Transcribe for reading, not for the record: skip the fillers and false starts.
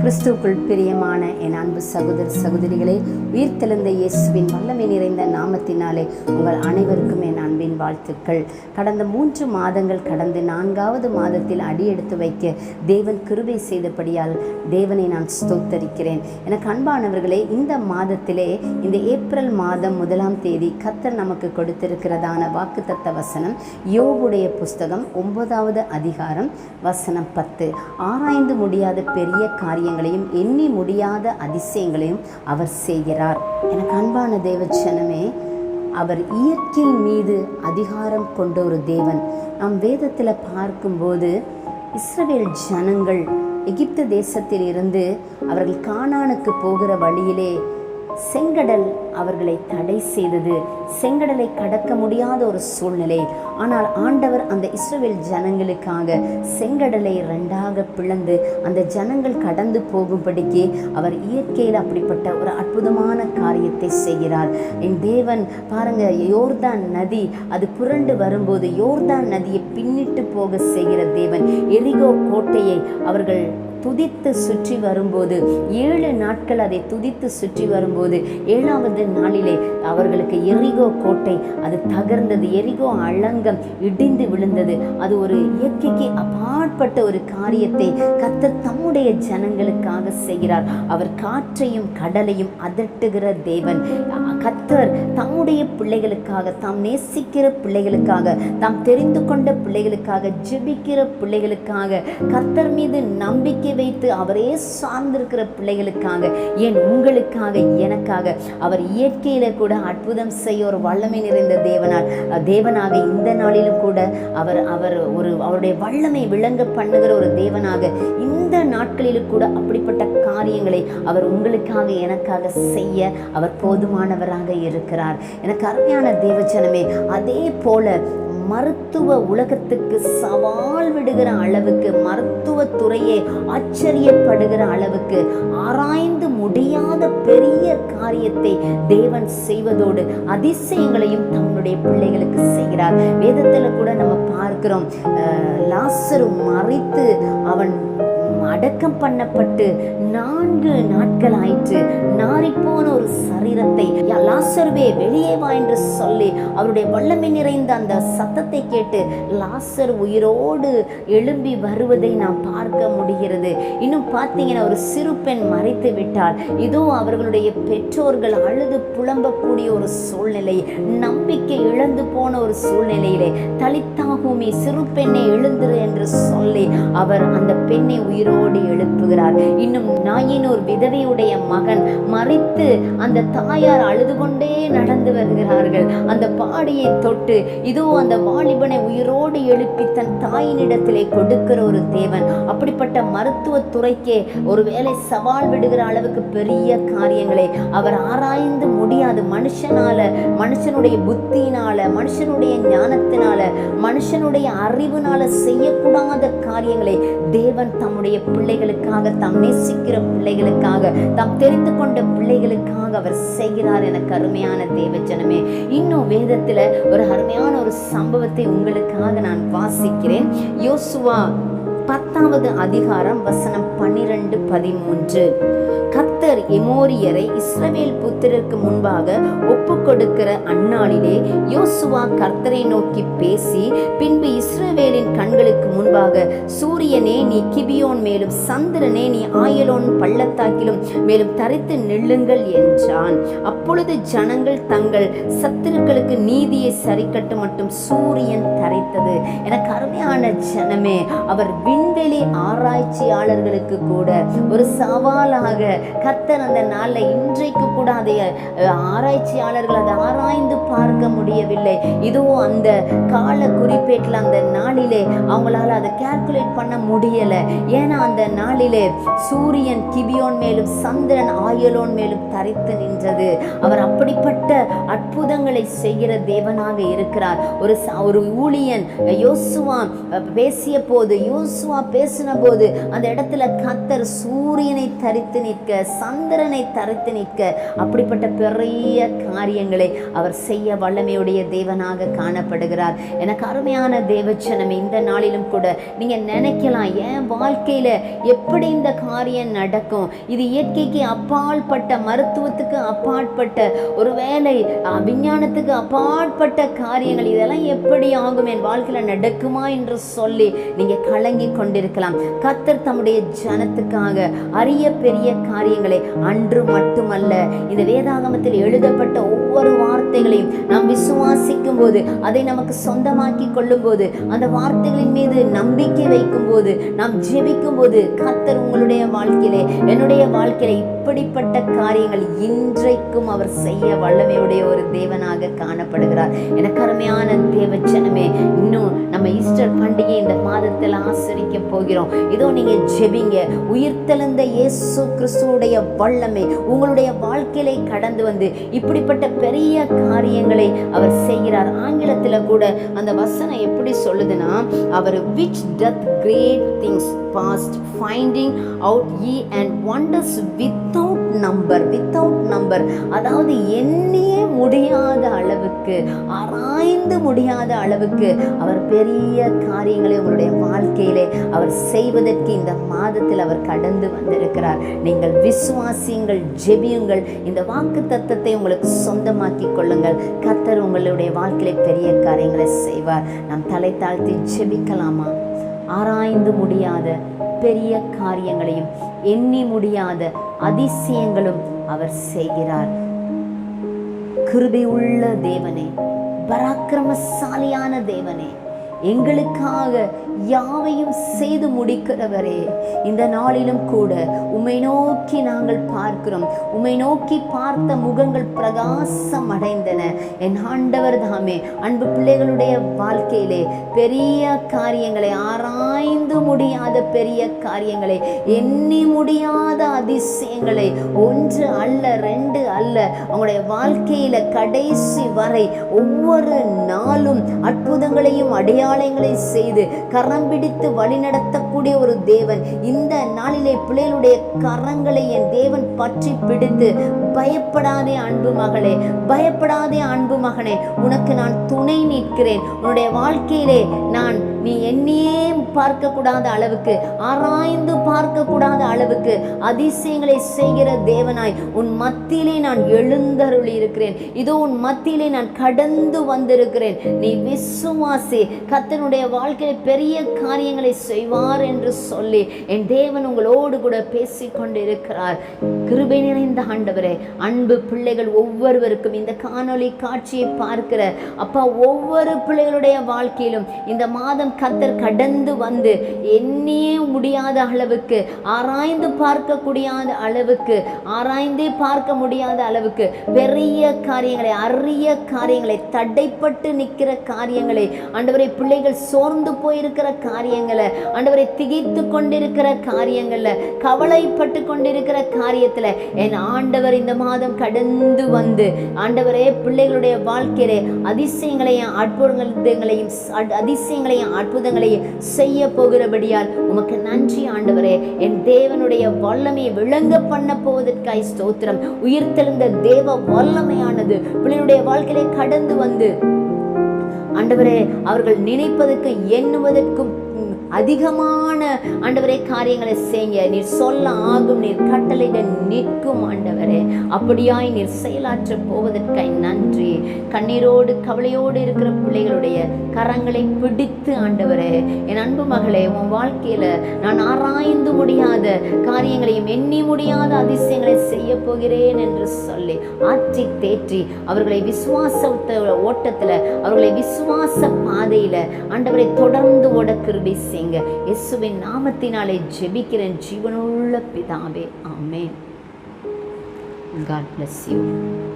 கிறிஸ்துவுக்குள் பிரியமான என் அன்பு சகோதர சகோதரிகளே, உயிர்த்தெழுந்த இயேசுவின் வல்லமை நிறைந்த நாமத்தினாலே உங்கள் அனைவருக்கும் என் அன்பின் வாழ்த்துக்கள். கடந்த 3 மாதங்கள் கடந்து 4வது மாதத்தில் அடியெடுத்து வைக்க தேவன் கிருபை செய்தபடியால் தேவனை நான் ஸ்தோத்தரிக்கிறேன். எனக்கு அன்பானவர்களே, இந்த மாதத்திலே இந்த ஏப்ரல் மாதம் 1ஆம் தேதி கர்த்தர் நமக்கு கொடுத்திருக்கிறதான வாக்குத்தத்த வசனம் யோபுடைய புஸ்தகம் 9வது அதிகாரம் வசனம் 10. ஆராய்ந்து முடியாத பெரிய காரியங்களையும் எண்ணி முடியாத அதிசயங்களையும் அவர் செய்கிறார். எனக்கு அன்பான தேவச்சனமே, அவர் இயற்கை மீது அதிகாரம் கொண்ட ஒரு தேவன். நாம் வேதத்தில் பார்க்கும்போது இஸ்ரவேல் ஜனங்கள் எகிப்து தேசத்தில் இருந்து அவர்கள் கானானுக்கு போகிற வழியிலே செங்கடல் அவர்களை தடை செய்தது. செங்கடலை கடக்க முடியாத ஒரு சூழ்நிலை. ஆனால் ஆண்டவர் அந்த இஸ்ரவேல் ஜனங்களுக்காக செங்கடலை 2ஆக பிளந்து அந்த ஜனங்கள் கடந்து போகும்படிக்கு அவர் இயற்கையில் அப்படிப்பட்ட ஒரு அற்புதமான காரியத்தை செய்கிறார். என் தேவன் பாருங்க, யோர்தான் நதி அது புரண்டு வரும்போது யோர்தான் நதியை பின்னிட்டு போக செய்கிற தேவன். எரிகோ கோட்டையை அவர்கள் துதித்து சுற்றி வரும்போது 7 நாட்கள் அதை துதித்து சுற்றி வரும்போது 7வது நாளிலே அவர்களுக்கு எரிகோ கோட்டை அது தகர்ந்தது. எரிகோ அலங்கம் இடிந்து விழுந்தது. அது ஒரு இயற்கைக்கு அப்பாற்பட்ட ஒரு காரியத்தை கர்த்தர் தம்முடைய ஜனங்களுக்காக செய்கிறார். அவர் காற்றையும் கடலையும் அதட்டுகிற தேவன். கர்த்தர் தம்முடைய பிள்ளைகளுக்காக, தாம் நேசிக்கிற பிள்ளைகளுக்காக, தாம் தெரிந்து கொண்ட பிள்ளைகளுக்காக, ஜெபிக்கிற பிள்ளைகளுக்காக, கர்த்தர் மீது நம்பிக்கை வைத்து அவரே சார்ந்திருக்கிற பிள்ளைகளுக்காக, ஏன் உங்களுக்காக, எனக்காக அவர் இயற்கையில கூட அற்புதம் செய்ய ஒரு வல்லமை நிறைந்த தேவனாக இந்த நாளிலும் கூட அவருடைய வல்லமை விளங்க பண்ணுகிற ஒரு தேவனாக இந்த நாட்களிலும் கூட அப்படிப்பட்ட காரியங்களை அவர் உங்களுக்காக, எனக்காக செய்ய அவர் போதுமானவராக இருக்கிறார். எனக்கு அருமையான தேவஜனமே, அதே போல மருத்துவ உலகத்துக்கு சவால் விடுகிற அளவுக்கு, மருத்துவ துறையை ஆச்சரியப்படுகிற அளவுக்கு ஆராய்ந்து முடியாத பெரிய காரியத்தை தேவன் செய்வதோடு அதிசயங்களையும் தன்னுடைய பிள்ளைகளுக்கு செய்கிறார். வேதத்தில் கூட நம்ம பார்க்கிறோம், லாசரு மரித்து அவன் அடக்கம் பண்ணப்பட்டு 4 நாட்கள் ஆயிற்று. நாறிப்போன ஒரு சரீரத்தை லாசருவே வெளியே வா என்று சொல்லி அவருடைய வல்லமை நிறைந்த அந்த சத்தத்தை கேட்டு லாசர் உயிரோடு எழும்பி வருவதை நாம் பார்க்க முடிகிறது. இன்னும் பார்த்தீங்கன்னா, ஒரு சிறு பெண் மரித்து விட்டால் இதோ அவர்களுடைய பெற்றோர்கள் அழுது புலம்பக்கூடிய ஒரு சூழ்நிலை, நம்பிக்கை இழந்து போன ஒரு சூழ்நிலையிலே தலித்தாகுமே சிறு பெண்ணை எழுந்திரு என்று சொல்லி அவர் அந்த பெண்ணை உயிரோடு எழுப்புகிறார். இன்னும் நாயினூர் விதவையுடைய மகன் மரித்து அந்த தாயார் அழுது கொண்டே நடந்து வருகிறார்கள். அந்த பாடியை தொட்டு இதோ அந்த வாலிபனை உயிரோடு எழுப்பி தன் தாயினிடத்திலே கொடுக்கிற ஒரு தேவன். அப்படிப்பட்ட மருத்துவ துறைக்கே ஒருவேளை சவால் விடுகிற அளவுக்கு பெரிய காரியங்களை அவர் ஆராய்ந்து முடியாது. மனுஷனுடைய புத்தியினால, மனுஷனுடைய ஞானத்தினால, மனுஷனுடைய அறிவுனால செய்யக்கூடாத காரியங்களை தேவன் தம்முடைய பிள்ளைகளுக்காக, தாம் நேசிக்கிற பிள்ளைகளுக்காக, தாம் தெரிந்து கொண்ட பிள்ளைகளுக்காக அவர் செய்கிறார். எனக்கு அருமையான தேவஜனமே, இன்னும் வேதத்தில் ஒரு அருமையான ஒரு சம்பவத்தை உங்களுக்காக நான் வாசிக்கிறேன். யோசுவா 10வது அதிகாரம் வசனம் 12-13. கர்த்தர் எமோரியரை இஸ்ரவேல் புத்திரருக்கு முன்பாக ஒப்பு கொடுக்கிற அந்நாளிலே யோசுவா கர்த்தரை நோக்கி பேசி, பின்பு இஸ்ரவேலின் கண்களுக்கு முன்பாக சூரியனே நீ கிபியோன் மேலும், சந்திரனே நீ ஆயலோன் பள்ளத்தாக்கிலும் மேலும் தரித்து நில்லுங்கள் என்றான். அப்பொழுது ஜனங்கள் தங்கள் சத்துருக்களுக்கு நீதியை சரிக்கட்டு மட்டும் சூரியன் தரித்தது. எனக்கு அருமையான ஜனமே, அவர் விண்வெளி ஆராய்ச்சியாளர்களுக்கு கூட ஒரு சவாலாக கர்த்தர் அந்த நாளில், இன்றைக்கு கூட அதை ஆராய்ச்சியாளர்கள் அதை ஆராய்ந்து பார்க்க முடியவில்லை. இதுவும் அந்த கால குறிப்பேட்டில் அந்த நாளிலே அவங்களால அதை கால்குலேட் பண்ண முடியலை. ஏன்னா அந்த நாளிலே சூரியன் கிபியோன் மேலும் சந்திரன் ஆயலோன் மேலும் தரித்து நின்றது. அவர் அப்படிப்பட்ட அற்புதங்களை செய்கிற தேவனாக இருக்கிறார். ஒரு ஊழியன் யோசுவா பேசிய போது, யோசுவா யோசுவா பேசின போது அந்த இடத்துல கர்த்தர் சூரியனை தரித்து நிற்க, சந்திரனை தரித்து நிற்க, அப்படிப்பட்ட பெரிய காரியங்களை அவர் செய்ய வல்லமையுடைய தேவனாக காணப்படுகிறார். எனக்கு அருமையான தேவச்சனமே, இந்த நாளிலும் கூட நீங்க நினைக்கலாம், என் வாழ்க்கையில எப்படி இந்த காரியம் நடக்கும்? இது இயற்கைக்கு அப்பாற்பட்ட, மருத்துவத்துக்கு அப்பாற்பட்ட, ஒருவேளை விஞ்ஞானத்துக்கு அப்பாற்பட்ட காரியங்கள், இதெல்லாம் எப்படி ஆகும், என் வாழ்க்கையில நடக்குமா என்று சொல்லி நீங்க கலங்கி கொண்டிருக்கலாம். கர்த்தர் தம்முடைய ஜனத்துக்காக அரிய பெரிய காரியங்களை அன்று மட்டுமல்ல, இந்த வேதாகமத்தில் எழுதப்பட்ட ஒவ்வொரு வார்த்தைகளையும் நாம் விசுவாசிக்கும் போது, அதை நமக்கு சொந்தமாக்கி கொள்ளும் போது, அந்த வார்த்தைகளின் மீது நம்பிக்கை வைக்கும் போது, நாம் ஜெபிக்கும் போது, கர்த்தர் உங்களுடைய வாழ்க்கையிலே, என்னுடைய வாழ்க்கையில இப்படிப்பட்ட காரியங்கள் இன்றைக்கும் அவர் செய்ய வல்லமையுடைய ஒரு தேவனாக காணப்படுகிறார். எனக்கு அருமையான தேவச்சனமே, இன்னும் நம்ம ஈஸ்டர் பண்டிகை இந்த மாதத்தில் ஆசரிக்க போகிறோம். இதோ நீங்க ஜெபிங்க. உயிர்த்தெழுந்த இயேசு கிறிஸ்துவுடைய வல்லமை உங்களுடைய வாழ்க்கையிலே கடந்து வந்து இப்படிப்பட்ட பெரிய காரியங்களை அவர் செய்கிறார். ஆங்கிலத்துல கூட அந்த வசனம் எப்படி சொல்லுதுன்னா, அவர் which doth great things past finding out ye and wonders without number. அதாவது எண்ணியே முடியாத அளவுக்கு, ஆராய்ந்து முடியாத அளவுக்கு அவர் பெரிய காரியங்களை உங்களுடைய வாழ்க்கையிலே அவர் செய்வதற்கு இந்த மாதத்தில் அவர் கடந்து வந்திருக்கிறார். நீங்கள் விசுவாசியுங்கள், ஜெபியுங்கள், இந்த வாக்கு தத்தத்தை உங்களுக்கு சொந்தமாக்கி கொள்ளுங்கள். கர்த்தர் உங்களுடைய வாழ்க்கையிலே பெரிய காரியங்களை செய்வார். நாம் தலை தாழ்த்தி ஜெபிக்கலாமா? ஆராய்ந்து முடியாத பெரிய காரியங்களையும் எண்ணி முடியாத அதிசயங்களும் அவர் செய்கிறார். கிருபை உள்ள தேவனே, பராக்கிரமசாலியான தேவனே, எங்களுக்காக யாவையும் செய்து முடிக்கிறவரே, இந்த நாளிலும் கூட உம்மை நோக்கி நாங்கள் பார்க்கிறோம். உம்மை நோக்கி பார்த்த முகங்கள் பிரகாசம் அடைந்தன. என் ஆண்டவர் தாமே, அன்பு பிள்ளைகளுடைய வாழ்க்கையிலே பெரிய காரியங்களை, ஆராய்ந்து முடியாத பெரிய காரியங்களை, எண்ணி முடியாத அதிசயங்களை, 1 அல்ல 2 அல்ல, அவங்களுடைய வாழ்க்கையில கடைசி வரை ஒவ்வொரு நாளும் அற்புதங்களையும் அடையாளங்களை செய்து கரம் பிடித்து வழிநடத்தக்கூடிய ஒரு தேவன். இந்த நாளிலே பிள்ளைகளுடைய கரங்களை என் தேவன் பற்றி பிடித்து, பயப்படாதே அன்பு மகளே, பயப்படாதே அன்பு மகனே, உனக்கு நான் துணை நிற்கிறேன். உன்னுடைய வாழ்க்கையிலே நீ எண்ணியே பார்க்கக்கூடாத அளவுக்கு, ஆராய்ந்து பார்க்கக்கூடாத அளவுக்கு அதிசயங்களை செய்கிற தேவனாய் உன் மத்தியிலே நான் எழுந்தருளி இருக்கிறேன். இதோ உன் மத்தியிலே நான் கடந்து வந்திருக்கிறேன். நீ விசுவாசி, கர்த்தனுடைய வாழ்க்கையில் பெரிய காரியங்களை செய்வார் என்று சொல்லி என் தேவன் உங்களோடு கூட பேசிக்கொண்டு இருக்கிறார். கிருபை நிறைந்த ஆண்டவரே, அன்பு பிள்ளைகள் ஒவ்வொருவருக்கும், இந்த காணொளி காட்சியை பார்க்கிற அப்பா ஒவ்வொரு பிள்ளைகளுடைய வாழ்க்கையிலும் இந்த மாதம் கர்த்தர் கடந்து வந்து எண்ணியே முடியாத அளவுக்கு, ஆராய்ந்து பார்க்கக்கூடிய அளவுக்கு, ஆராய்ந்தே பார்க்க முடியாத அளவுக்கு பெரிய காரியங்களை, அரிய காரியங்களை, தடைப்பட்டு நிற்கிற காரியங்களை, ஆண்டவரை பிள்ளைகள் சோர்ந்து போயிருக்கிற காரியங்களை, ஆண்டவரை திகைத்து கொண்டிருக்கிற காரியங்கள்ல, கவலைப்பட்டு கொண்டிருக்கிற காரியத்துல என் ஆண்டவர் இந்த மாதம் கடந்து வந்து ஆண்டவரே பிள்ளைகளுடைய வாழ்க்கையிலே அதிசயங்களையும் அற்புதங்களையும் செய்ய போகிறபடியால் உமக்கு நன்றி ஆண்டவரே. என் தேவனுடைய வல்லமையை விளங்க பண்ண போவதற்காய் ஸ்தோத்திரம். உயிர்த்தெழுந்த தேவ வல்லமையானது பிள்ளைகளுடைய வாழ்க்கையிலே கடந்து வந்து ஆண்டவரே அவர்கள் நினைப்பதற்கு எண்ணுவதற்கும் அதிகமான ஆண்டவரே காரியங்களை செய்ய நீர் சொல்ல ஆகும், நீர் கட்டளையிட நிற்கும் ஆண்டவரே. அப்படியாய் நீர் செயலாற்ற போவதற்காய் நன்றி. கண்ணீரோடு கவலையோடு இருக்கிற பிள்ளைகளுடைய கரங்களை பிடித்து ஆண்டவரே, என் அன்பு மகளே, உன் வாழ்க்கையில நான் ஆராய்ந்து முடியாத காரியங்களையும் எண்ணி முடியாத அதிசயங்களை செய்ய போகிறேன் என்று சொல்லி ஆற்றி தேற்றி அவர்களை விசுவாச ஓட்டத்துல, அவர்களை விசுவாச பாதையில ஆண்டவரை தொடர்ந்து ஓட கிருபை செய்யுங்க. இயேசுவின் நாமத்தினாலே ஜெபிக்கிறேன் ஜீவனுள்ள பிதாவே, ஆமென். God bless you.